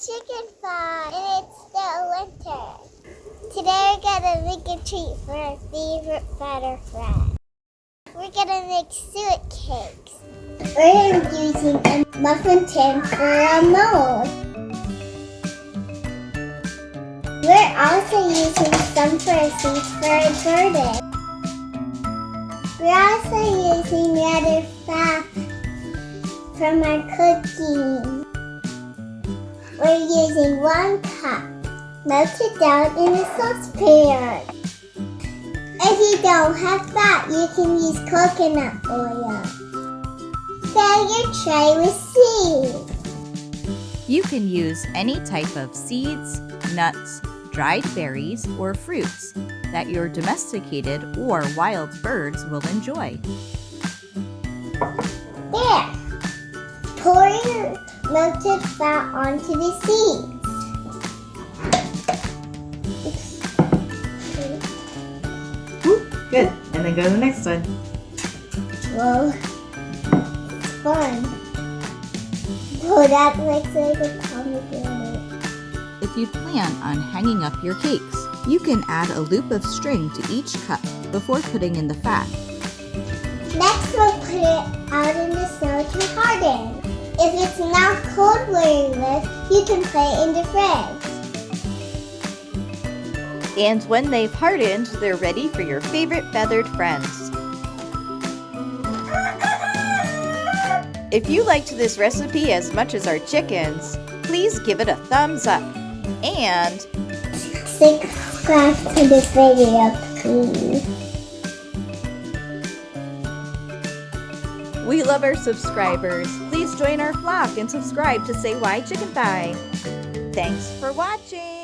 chicken farm, and it's still winter. Today we're gonna make a treat for our favorite butter friend. We're gonna make suet cakes. We're using a muffin tin for a mold. We're also using sunflower seeds for a garden. We're also using rather fat from our cooking. We're using 1 cup melted down in a saucepan. If you don't have fat, you can use coconut oil. Fill your tray with seeds. You can use any type of seeds, nuts, dried berries, or fruits that your domesticated or wild birds will enjoy. There! Pour your melted fat onto the seeds. Ooh, good. And then go to the next one. Whoa, it's fun. Oh, that looks like a pomegranate. If you plan on hanging up your cakes, you can add a loop of string to each cup before putting in the fat. Next, we'll put it out in the snow to harden. If it's not cold where you live, you can put it in the fridge. And when they've hardened, they're ready for your favorite feathered friends. If you liked this recipe as much as our chickens, please give it a thumbs up. And subscribe to this video, please. we love our subscribers. Please join our flock and subscribe to Say Why Chicken Thigh. Thanks for watching.